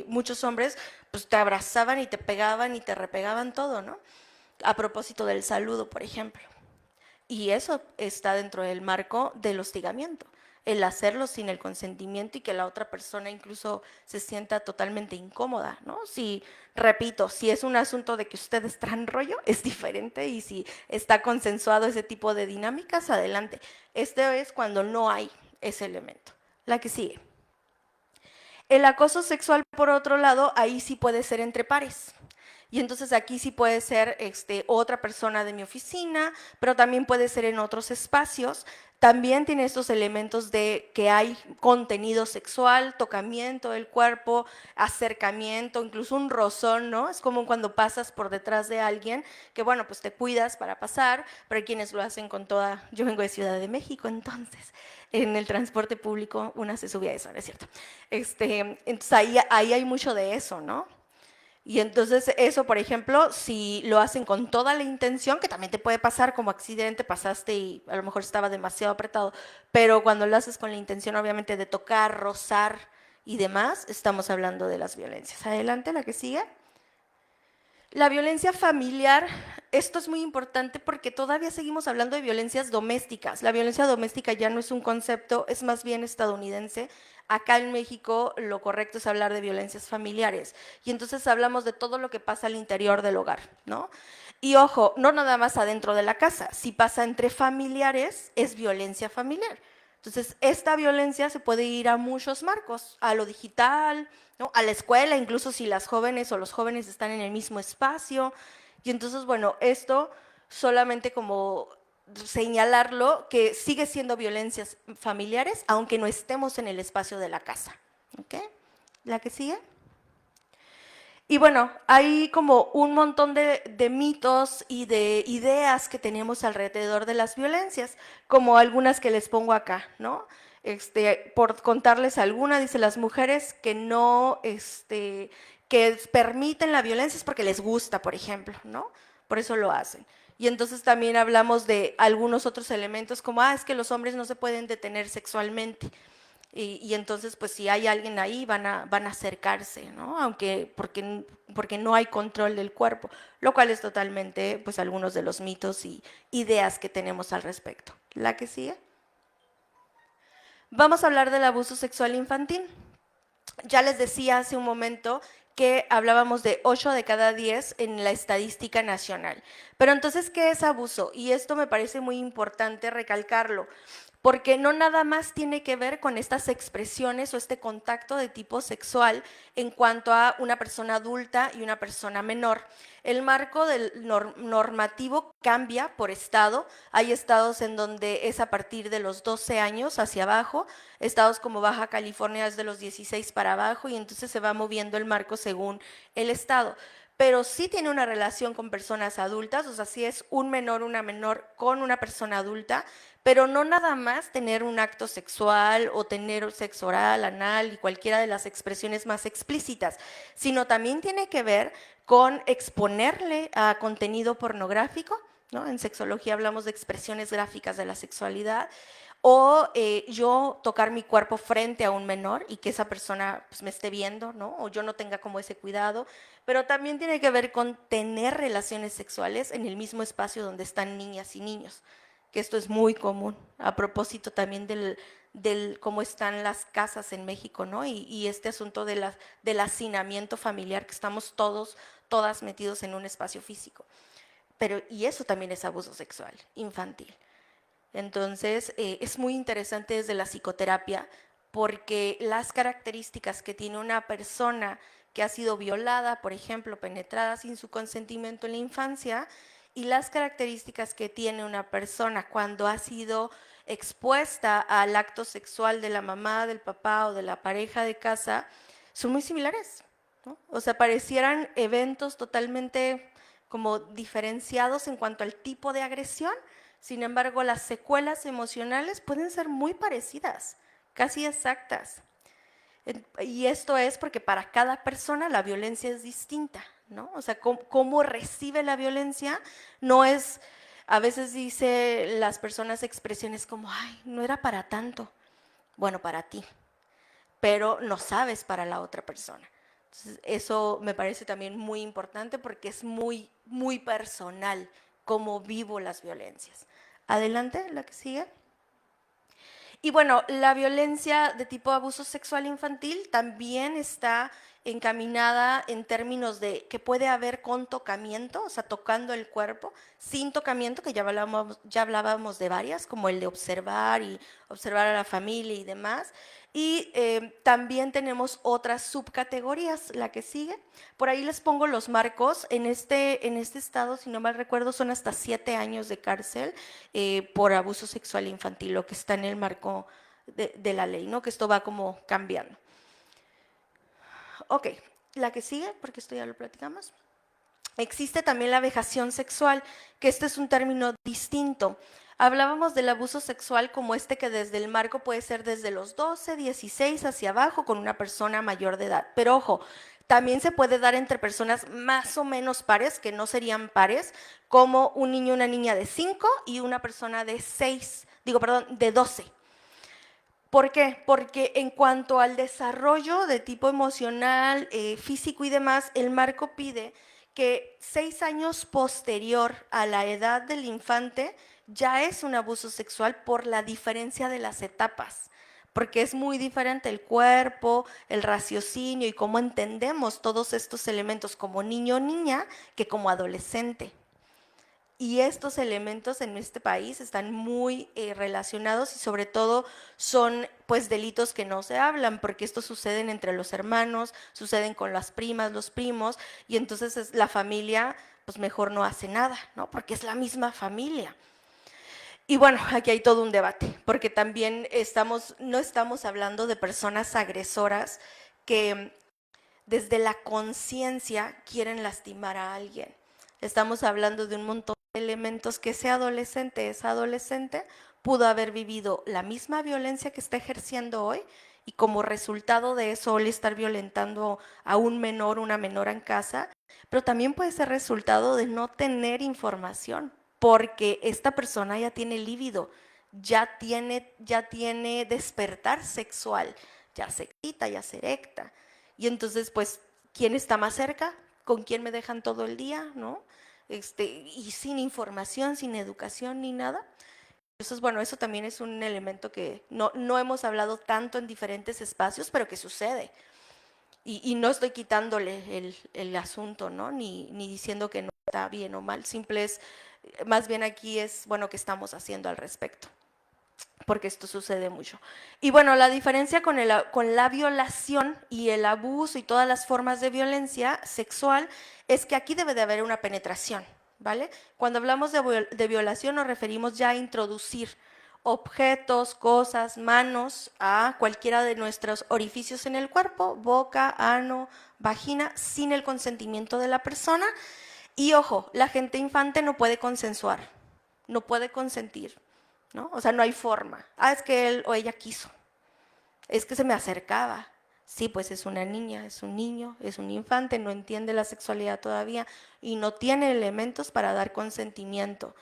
muchos hombres pues te abrazaban y te pegaban y te repegaban todo, ¿no? A propósito del saludo, por ejemplo. Y eso está dentro del marco del hostigamiento, el hacerlo sin el consentimiento y que la otra persona incluso se sienta totalmente incómoda, ¿no? Si, repito, si es un asunto de que ustedes traen rollo, es diferente y si está consensuado ese tipo de dinámicas, adelante. Este es cuando no hay ese elemento. La que sigue. El acoso sexual, por otro lado, ahí sí puede ser entre pares. Y entonces aquí sí puede ser otra persona de mi oficina, pero también puede ser en otros espacios. También tiene estos elementos de que hay contenido sexual, tocamiento del cuerpo, acercamiento, incluso un rozón, ¿no? Es como cuando pasas por detrás de alguien, que bueno, pues te cuidas para pasar, pero hay quienes lo hacen con toda... Yo vengo de Ciudad de México, entonces en el transporte público una se subía a eso, ¿no es cierto? Entonces ahí hay mucho de eso, ¿no? Y entonces eso, por ejemplo, si lo hacen con toda la intención, que también te puede pasar como accidente, pasaste y a lo mejor estaba demasiado apretado, pero cuando lo haces con la intención obviamente de tocar, rozar y demás, estamos hablando de las violencias. Adelante, la que sigue. La violencia familiar, esto es muy importante porque todavía seguimos hablando de violencias domésticas. La violencia doméstica ya no es un concepto, es más bien estadounidense. Acá en México lo correcto es hablar de violencias familiares. Y entonces hablamos de todo lo que pasa al interior del hogar, ¿no? Y ojo, no nada más adentro de la casa. Si pasa entre familiares, es violencia familiar. Entonces, esta violencia se puede ir a muchos marcos, a lo digital, ¿no? A la escuela, incluso si las jóvenes o los jóvenes están en el mismo espacio. Y entonces, bueno, esto solamente como señalarlo que sigue siendo violencias familiares, aunque no estemos en el espacio de la casa. ¿Ok? ¿La que sigue? Y bueno, hay como un montón de mitos y de ideas que tenemos alrededor de las violencias, como algunas que les pongo acá, ¿no? Por contarles alguna, dice las mujeres que no, que permiten la violencia es porque les gusta, por ejemplo, ¿no? Por eso lo hacen. Y entonces también hablamos de algunos otros elementos como, es que los hombres no se pueden detener sexualmente. Y entonces, pues si hay alguien ahí, van a acercarse, ¿no? Aunque, porque no hay control del cuerpo, lo cual es totalmente, pues, algunos de los mitos y ideas que tenemos al respecto. ¿La que sigue? Vamos a hablar del abuso sexual infantil. Ya les decía hace un momento que hablábamos de 8 de cada 10 en la estadística nacional. Pero entonces, ¿qué es abuso? Y esto me parece muy importante recalcarlo, porque no nada más tiene que ver con estas expresiones o este contacto de tipo sexual en cuanto a una persona adulta y una persona menor. El marco del normativo cambia por estado. Hay estados en donde es a partir de los 12 años hacia abajo, estados como Baja California es de los 16 para abajo, y entonces se va moviendo el marco según el estado. Pero sí tiene una relación con personas adultas, o sea, sí es un menor, una menor con una persona adulta, pero no nada más tener un acto sexual o tener sexo oral, anal y cualquiera de las expresiones más explícitas, sino también tiene que ver con exponerle a contenido pornográfico, ¿no? En sexología hablamos de expresiones gráficas de la sexualidad, o yo tocar mi cuerpo frente a un menor y que esa persona pues, me esté viendo, ¿no? O yo no tenga como ese cuidado, pero también tiene que ver con tener relaciones sexuales en el mismo espacio donde están niñas y niños, que esto es muy común, a propósito también del cómo están las casas en México, ¿no? Y este asunto del hacinamiento familiar, que estamos todas metidos en un espacio físico. Pero, y eso también es abuso sexual infantil. Entonces, es muy interesante desde la psicoterapia, porque las características que tiene una persona que ha sido violada, por ejemplo, penetrada sin su consentimiento en la infancia, y las características que tiene una persona cuando ha sido expuesta al acto sexual de la mamá, del papá o de la pareja de casa, son muy similares, ¿no? O sea, parecieran eventos totalmente como diferenciados en cuanto al tipo de agresión. Sin embargo, las secuelas emocionales pueden ser muy parecidas, casi exactas. Y esto es porque para cada persona la violencia es distinta, ¿no? O sea, cómo recibe la violencia no es, a veces dice las personas expresiones como, ay, no era para tanto. Bueno, para ti, pero no sabes para la otra persona. Entonces, eso me parece también muy importante porque es muy personal cómo vivo las violencias. Adelante, la que sigue. Y bueno, la violencia de tipo abuso sexual infantil también está encaminada en términos de que puede haber con tocamiento, o sea, tocando el cuerpo, sin tocamiento, que ya hablábamos de varias, como el de observar y observar a la familia y demás. Y también tenemos otras subcategorías, la que sigue. Por ahí les pongo los marcos. En este estado, si no mal recuerdo, son hasta 7 años de cárcel por abuso sexual infantil, lo que está en el marco de la ley, ¿no? Que esto va como cambiando. Ok, la que sigue, porque esto ya lo platicamos. Existe también la vejación sexual, que este es un término distinto. Hablábamos del abuso sexual como este que desde el marco puede ser desde los 12, 16 hacia abajo con una persona mayor de edad. Pero ojo, también se puede dar entre personas más o menos pares, que no serían pares, como un niño y una niña de 5 y una persona de 12. ¿Por qué? Porque en cuanto al desarrollo de tipo emocional, físico y demás, el marco pide que 6 años posterior a la edad del infante ya es un abuso sexual por la diferencia de las etapas, porque es muy diferente el cuerpo, el raciocinio y cómo entendemos todos estos elementos como niño o niña que como adolescente. Y estos elementos en este país están muy relacionados y sobre todo son pues delitos que no se hablan, porque estos suceden entre los hermanos, suceden con las primas, los primos, y entonces la familia pues mejor no hace nada, ¿no? Porque es la misma familia. Y bueno, aquí hay todo un debate, porque también no estamos hablando de personas agresoras que desde la conciencia quieren lastimar a alguien. Estamos hablando de un montón de elementos que esa adolescente pudo haber vivido la misma violencia que está ejerciendo hoy y como resultado de eso él estar violentando a un menor, una menor en casa, pero también puede ser resultado de no tener información, porque esta persona ya tiene líbido, ya tiene despertar sexual, ya se excita, ya se erecta. Y entonces, pues, ¿quién está más cerca? ¿Con quién me dejan todo el día? ¿No? Y sin información, sin educación ni nada. Entonces, bueno, eso también es un elemento que no hemos hablado tanto en diferentes espacios, pero que sucede. Y no estoy quitándole el asunto, ¿no? Ni diciendo que no está bien o mal, simple es, más bien aquí es, bueno, ¿qué estamos haciendo al respecto? Porque esto sucede mucho. Y bueno, la diferencia con la violación y el abuso y todas las formas de violencia sexual es que aquí debe de haber una penetración, ¿vale? Cuando hablamos de violación nos referimos ya a introducir objetos, cosas, manos a cualquiera de nuestros orificios en el cuerpo, boca, ano, vagina, sin el consentimiento de la persona. Y ojo, la gente infante no puede consensuar, no puede consentir, ¿no? O sea, no hay forma. Ah, es que él o ella quiso, es que se me acercaba. Sí, pues es una niña, es un niño, es un infante, no entiende la sexualidad todavía y no tiene elementos para dar consentimiento.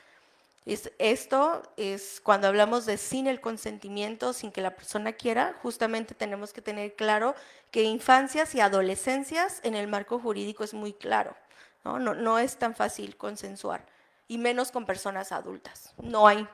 Esto es cuando hablamos de sin el consentimiento, sin que la persona quiera, justamente tenemos que tener claro que infancias y adolescencias en el marco jurídico es muy claro, ¿no? No es tan fácil consensuar, y menos con personas adultas, no hay.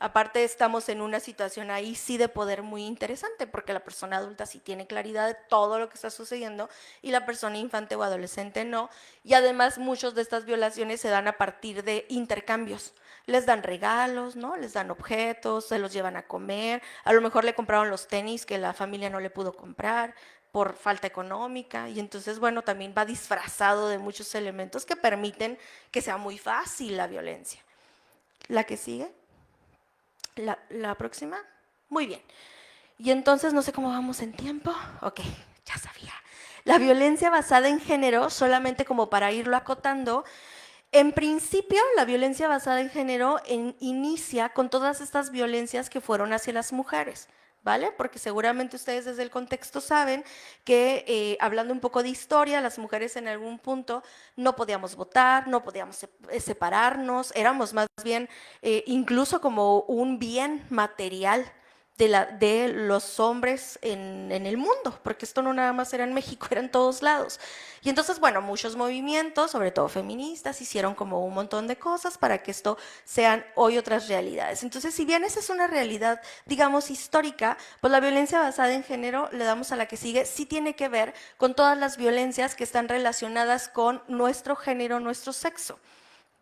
Aparte estamos en una situación ahí sí de poder muy interesante, porque la persona adulta sí tiene claridad de todo lo que está sucediendo y la persona infante o adolescente no. Y además muchas de estas violaciones se dan a partir de intercambios. Les dan regalos, ¿no? Les dan objetos, se los llevan a comer, a lo mejor le compraron los tenis que la familia no le pudo comprar por falta económica, y entonces, bueno, también va disfrazado de muchos elementos que permiten que sea muy fácil la violencia. ¿La que sigue? La próxima. Muy bien. Y entonces, no sé cómo vamos en tiempo. Ok, ya sabía. La violencia basada en género, solamente como para irlo acotando, en principio, la violencia basada en género inicia con todas estas violencias que fueron hacia las mujeres, ¿vale? Porque seguramente ustedes desde el contexto saben que, hablando un poco de historia, las mujeres en algún punto no podíamos votar, no podíamos separarnos, éramos más bien incluso como un bien material de los hombres en el mundo, porque esto no nada más era en México, era en todos lados. Y entonces, bueno, muchos movimientos, sobre todo feministas, hicieron como un montón de cosas para que esto sean hoy otras realidades. Entonces, si bien esa es una realidad, digamos, histórica, pues la violencia basada en género, le damos a la que sigue, sí tiene que ver con todas las violencias que están relacionadas con nuestro género, nuestro sexo,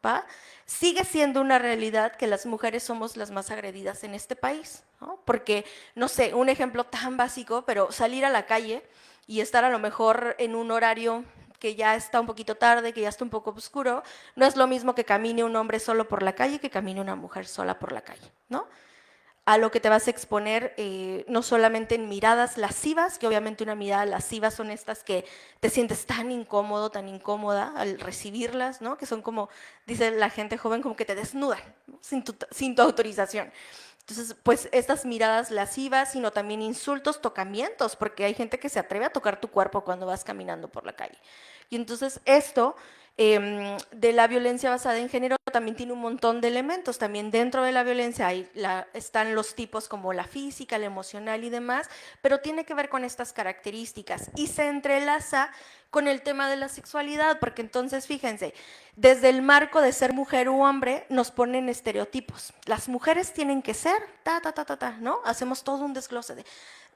¿va? Sigue siendo una realidad que las mujeres somos las más agredidas en este país, ¿no? Porque, no sé, un ejemplo tan básico, pero salir a la calle y estar a lo mejor en un horario que ya está un poquito tarde, que ya está un poco oscuro, no es lo mismo que camine un hombre solo por la calle que camine una mujer sola por la calle, ¿no? A lo que te vas a exponer, no solamente en miradas lascivas, que obviamente una mirada lasciva son estas que te sientes tan incómodo, tan incómoda al recibirlas, ¿no? Que son como, dice la gente joven, como que te desnudan, ¿no? Sin tu autorización. Entonces, pues estas miradas lascivas, sino también insultos, tocamientos, porque hay gente que se atreve a tocar tu cuerpo cuando vas caminando por la calle. Y entonces esto de la violencia basada en género también tiene un montón de elementos. También dentro de la violencia están los tipos como la física, la emocional y demás, pero tiene que ver con estas características y se entrelaza con el tema de la sexualidad, porque entonces fíjense, desde el marco de ser mujer u hombre nos ponen estereotipos. Las mujeres tienen que ser ¿no? Hacemos todo un desglose de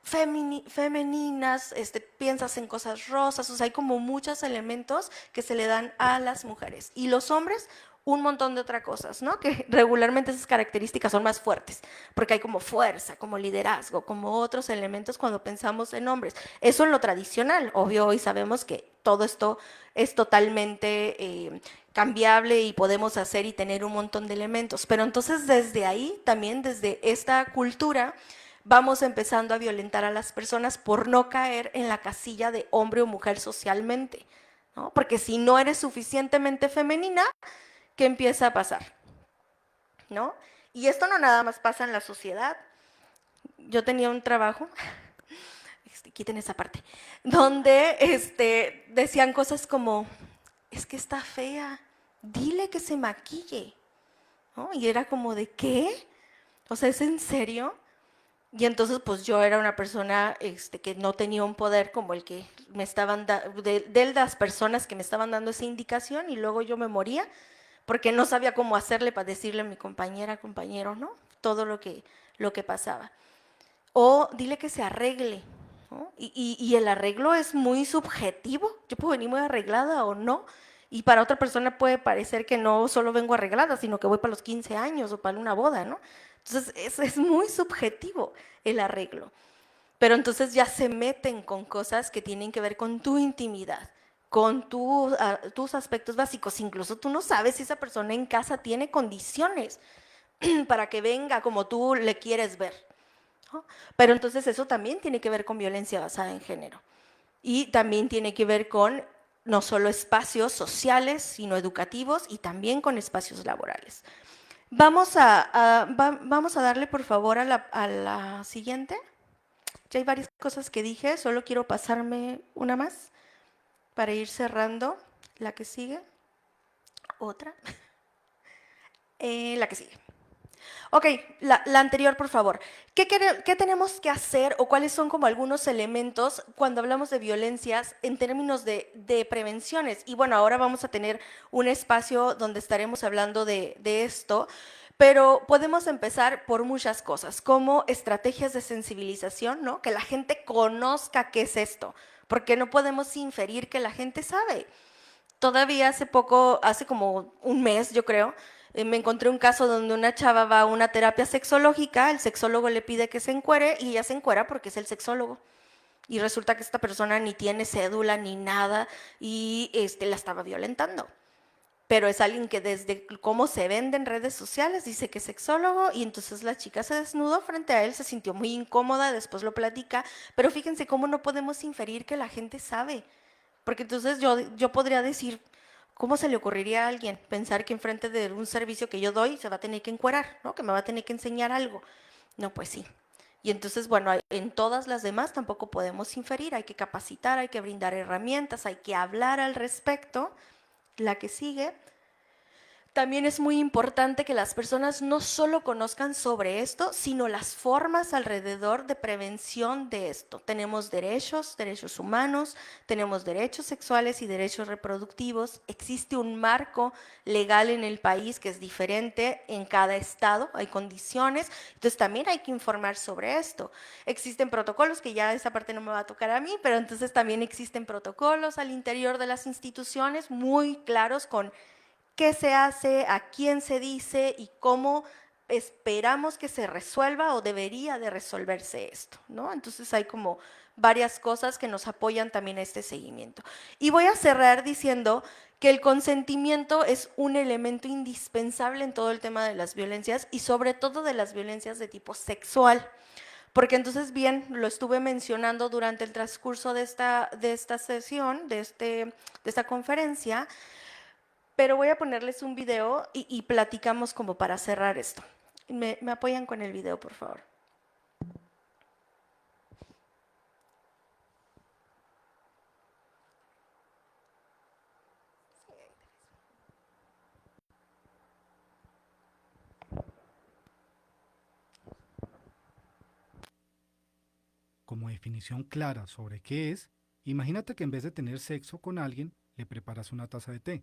femeninas, piensas en cosas rosas, o sea, hay como muchos elementos que se le dan a las mujeres. Y los hombres, un montón de otras cosas, ¿no? Que regularmente esas características son más fuertes, porque hay como fuerza, como liderazgo, como otros elementos cuando pensamos en hombres. Eso en lo tradicional, obvio, hoy sabemos que todo esto es totalmente cambiable y podemos hacer y tener un montón de elementos. Pero entonces desde ahí, también desde esta cultura, vamos empezando a violentar a las personas por no caer en la casilla de hombre o mujer socialmente, ¿no? Porque si no eres suficientemente femenina, ¿qué empieza a pasar? ¿No? Y esto no nada más pasa en la sociedad. Yo tenía un trabajo, quiten esa parte, donde decían cosas como, es que está fea, dile que se maquille, ¿no? Y era como de, ¿qué? O sea, ¿es en serio? Y entonces pues yo era una persona que no tenía un poder como el que me estaban de las personas que me estaban dando esa indicación, y luego yo me moría porque no sabía cómo hacerle para decirle a mi compañera, compañero, ¿no? todo lo que pasaba. O dile que se arregle, ¿no? Y el arreglo es muy subjetivo. Yo puedo venir muy arreglada o no. Y para otra persona puede parecer que no solo vengo arreglada, sino que voy para los 15 años o para una boda, ¿no? Entonces es muy subjetivo el arreglo. Pero entonces ya se meten con cosas que tienen que ver con tu intimidad, con tus aspectos básicos. Incluso tú no sabes si esa persona en casa tiene condiciones para que venga como tú le quieres ver, ¿no? Pero entonces eso también tiene que ver con violencia basada en género. Y también tiene que ver con no solo espacios sociales, sino educativos y también con espacios laborales. Vamos a darle por favor a la siguiente. Ya hay varias cosas que dije, solo quiero pasarme una más para ir cerrando. La que sigue. Otra. La que sigue. Ok, la anterior, por favor. ¿Qué tenemos que hacer o cuáles son como algunos elementos cuando hablamos de violencias en términos de prevenciones? Y bueno, ahora vamos a tener un espacio donde estaremos hablando de esto, pero podemos empezar por muchas cosas, como estrategias de sensibilización, ¿no? Que la gente conozca qué es esto, porque no podemos inferir que la gente sabe. Todavía hace poco, hace como un mes, yo creo, me encontré un caso donde una chava va a una terapia sexológica, el sexólogo le pide que se encuere y ella se encuera porque es el sexólogo. Y resulta que esta persona ni tiene cédula ni nada y la estaba violentando. Pero es alguien que desde cómo se vende en redes sociales dice que es sexólogo y entonces la chica se desnudó frente a él, se sintió muy incómoda, después lo platica, pero fíjense cómo no podemos inferir que la gente sabe. Porque entonces yo podría decir, ¿cómo se le ocurriría a alguien pensar que enfrente de un servicio que yo doy se va a tener que encuerar, ¿no? Que me va a tener que enseñar algo? No, pues sí. Y entonces, bueno, en todas las demás tampoco podemos inferir, hay que capacitar, hay que brindar herramientas, hay que hablar al respecto. La que sigue. También es muy importante que las personas no solo conozcan sobre esto, sino las formas alrededor de prevención de esto. Tenemos derechos humanos, tenemos derechos sexuales y derechos reproductivos. Existe un marco legal en el país que es diferente en cada estado, hay condiciones, entonces también hay que informar sobre esto. Existen protocolos, que ya esa parte no me va a tocar a mí, pero entonces también existen protocolos al interior de las instituciones muy claros con qué se hace, a quién se dice y cómo esperamos que se resuelva o debería de resolverse esto, ¿no? Entonces hay como varias cosas que nos apoyan también a este seguimiento. Y voy a cerrar diciendo que el consentimiento es un elemento indispensable en todo el tema de las violencias y sobre todo de las violencias de tipo sexual. Porque entonces, bien, lo estuve mencionando durante el transcurso de esta sesión, de esta conferencia, pero voy a ponerles un video y platicamos como para cerrar esto. ¿Me apoyan con el video, por favor? Como definición clara sobre qué es, imagínate que en vez de tener sexo con alguien, le preparas una taza de té.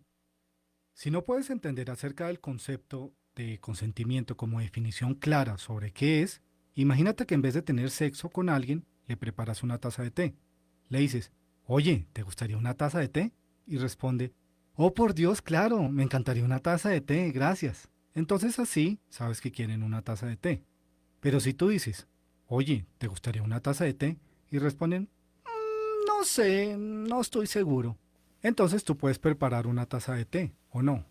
Si no puedes entender acerca del concepto de consentimiento como definición clara sobre qué es, imagínate que en vez de tener sexo con alguien, le preparas una taza de té. Le dices, oye, ¿te gustaría una taza de té? Y responde, oh por Dios, claro, me encantaría una taza de té, gracias. Entonces así sabes que quieren una taza de té. Pero si tú dices, oye, ¿te gustaría una taza de té? Y responden, no sé, no estoy seguro. Entonces tú puedes preparar una taza de té o no.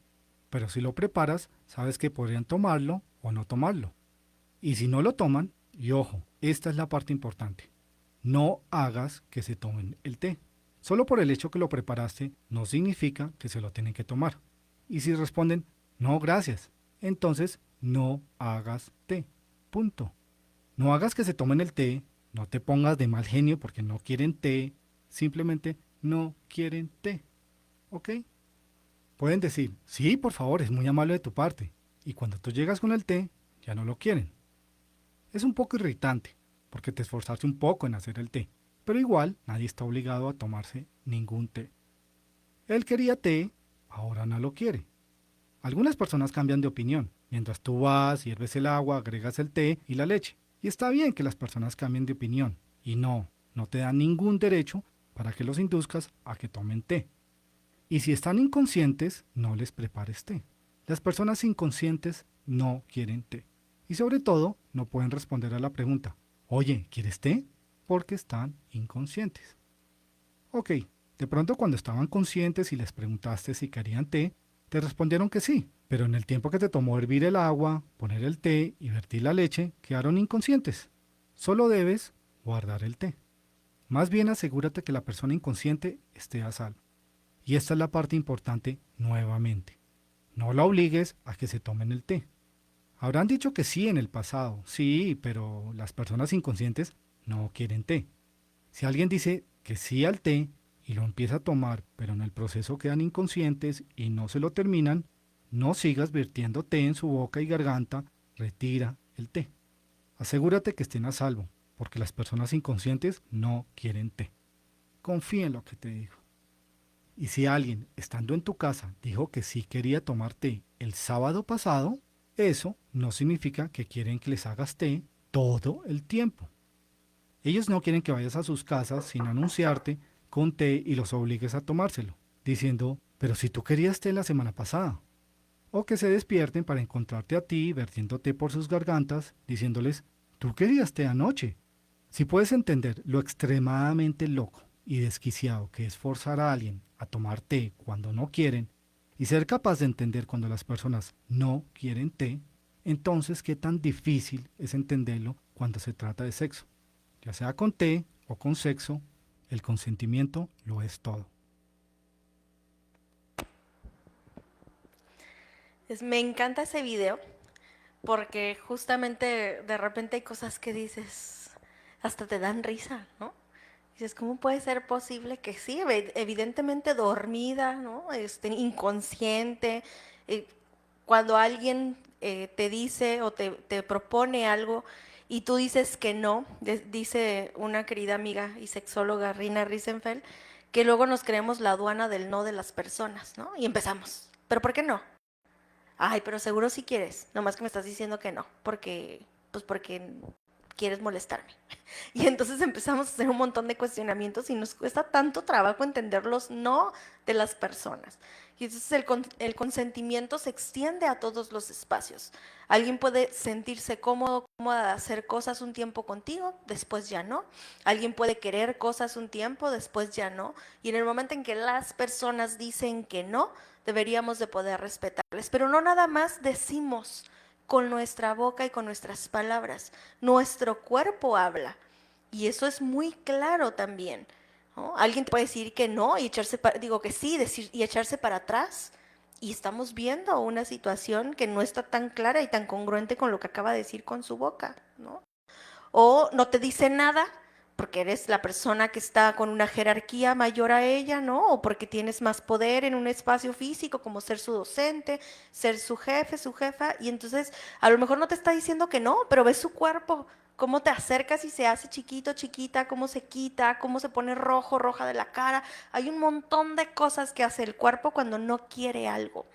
Pero si lo preparas, sabes que podrían tomarlo o no tomarlo. Y si no lo toman, y ojo, esta es la parte importante, no hagas que se tomen el té. Solo por el hecho que lo preparaste no significa que se lo tienen que tomar. Y si responden, no, gracias, entonces no hagas té. Punto. No hagas que se tomen el té, no te pongas de mal genio porque no quieren té, simplemente no quieren té. ¿Ok? Pueden decir, sí, por favor, es muy amable de tu parte. Y cuando tú llegas con el té, ya no lo quieren. Es un poco irritante, porque te esforzaste un poco en hacer el té, pero igual nadie está obligado a tomarse ningún té. Él quería té, ahora no lo quiere. Algunas personas cambian de opinión, Mientras tú vas, hierves el agua, agregas el té y la leche. Y está bien que las personas cambien de opinión. Y no te dan ningún derecho para que los induzcas a que tomen té. Y si están inconscientes, no les prepares té. Las personas inconscientes no quieren té. Y sobre todo, no pueden responder a la pregunta, oye, ¿quieres té? Porque están inconscientes. Ok, de pronto cuando estaban conscientes y les preguntaste si querían té, te respondieron que sí, pero en el tiempo que te tomó hervir el agua, poner el té y vertir la leche, quedaron inconscientes. Solo debes guardar el té. Más bien asegúrate que la persona inconsciente esté a salvo. Y esta es la parte importante nuevamente. No la obligues a que se tomen el té. Habrán dicho que sí en el pasado, sí, pero las personas inconscientes no quieren té. Si alguien dice que sí al té y lo empieza a tomar, pero en el proceso quedan inconscientes y no se lo terminan, no sigas vertiendo té en su boca y garganta, retira el té. Asegúrate que estén a salvo, porque las personas inconscientes no quieren té. Confía en lo que te digo. Y si alguien, estando en tu casa, dijo que sí quería tomar té el sábado pasado, eso no significa que quieren que les hagas té todo el tiempo. Ellos no quieren que vayas a sus casas sin anunciarte con té y los obligues a tomárselo, diciendo, pero si tú querías té la semana pasada. O que se despierten para encontrarte a ti vertiendo té por sus gargantas, diciéndoles, tú querías té anoche. Si puedes entender lo extremadamente loco y desquiciado que es forzar a alguien a tomar té cuando no quieren, y ser capaz de entender cuando las personas no quieren té, entonces qué tan difícil es entenderlo cuando se trata de sexo. Ya sea con té o con sexo, el consentimiento lo es todo. Me encanta ese video porque justamente de repente hay cosas que dices, hasta te dan risa, ¿no? Dices, ¿cómo puede ser posible que sí? Evidentemente dormida, ¿no? Inconsciente. eh, Cuando alguien te dice o te propone algo y tú dices que no, dice una querida amiga y sexóloga, Rina Risenfeld, que luego nos creemos la aduana del no de las personas, ¿no? Y empezamos, ¿pero por qué no? Ay, pero seguro si quieres, nomás que me estás diciendo que no, porque quieres molestarme. Y entonces empezamos a hacer un montón de cuestionamientos y nos cuesta tanto trabajo entender los no de las personas. Y entonces el consentimiento se extiende a todos los espacios. Alguien puede sentirse cómodo, cómoda de hacer cosas un tiempo contigo, después ya no. Alguien puede querer cosas un tiempo, después ya no. Y en el momento en que las personas dicen que no, deberíamos de poder respetarles. Pero no nada más decimos con nuestra boca y con nuestras palabras. Nuestro cuerpo habla. Y eso es muy claro también, ¿no? Alguien te puede decir que no y digo que sí, decir y echarse para atrás. Y estamos viendo una situación que no está tan clara y tan congruente con lo que acaba de decir con su boca, ¿no? O no te dice nada porque eres la persona que está con una jerarquía mayor a ella, ¿no? O porque tienes más poder en un espacio físico, como ser su docente, ser su jefe, su jefa, y entonces a lo mejor no te está diciendo que no, pero ves su cuerpo, cómo te acercas y se hace chiquito, chiquita, cómo se quita, cómo se pone rojo, roja de la cara. Hay un montón de cosas que hace el cuerpo cuando no quiere algo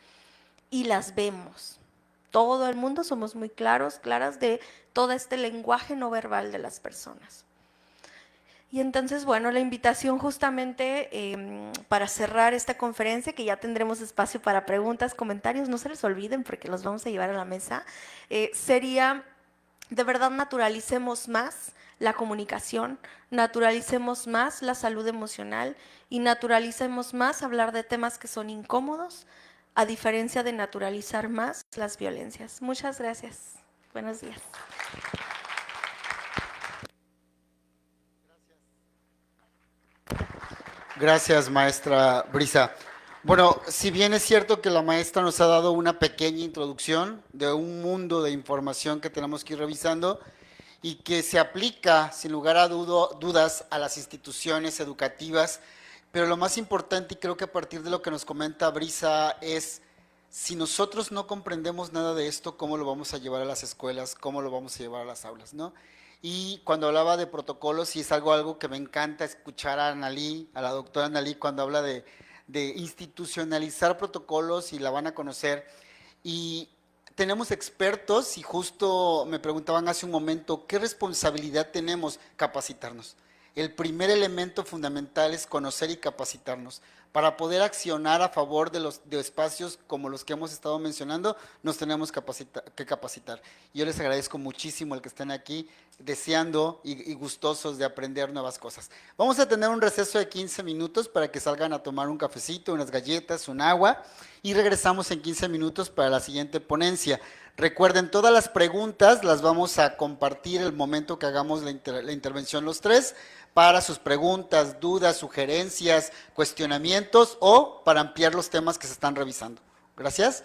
y las vemos. Todo el mundo somos muy claros, claras de todo este lenguaje no verbal de las personas. Y entonces, bueno, la invitación justamente para cerrar esta conferencia, que ya tendremos espacio para preguntas, comentarios, no se les olviden porque los vamos a llevar a la mesa, sería, de verdad, naturalicemos más la comunicación, naturalicemos más la salud emocional y naturalicemos más hablar de temas que son incómodos, a diferencia de naturalizar más las violencias. Muchas gracias. Buenos días. Gracias, maestra Brisa. Bueno, si bien es cierto que la maestra nos ha dado una pequeña introducción de un mundo de información que tenemos que ir revisando y que se aplica sin lugar a dudas a las instituciones educativas, pero lo más importante, y creo que a partir de lo que nos comenta Brisa, es si nosotros no comprendemos nada de esto, ¿cómo lo vamos a llevar a las escuelas? ¿Cómo lo vamos a llevar a las aulas? ¿No? Y cuando hablaba de protocolos, y es algo que me encanta escuchar a Analí, a la doctora Analí, cuando habla de institucionalizar protocolos y la van a conocer. Y tenemos expertos y justo me preguntaban hace un momento, ¿qué responsabilidad tenemos? Capacitarnos. El primer elemento fundamental es conocer y capacitarnos. Para poder accionar a favor de espacios como los que hemos estado mencionando, nos tenemos que capacitar. Yo les agradezco muchísimo el que estén aquí, deseando y gustosos de aprender nuevas cosas. Vamos a tener un receso de 15 minutos para que salgan a tomar un cafecito, unas galletas, un agua, y regresamos en 15 minutos para la siguiente ponencia. Recuerden, todas las preguntas las vamos a compartir el momento que hagamos la intervención los tres, para sus preguntas, dudas, sugerencias, cuestionamientos o para ampliar los temas que se están revisando. Gracias.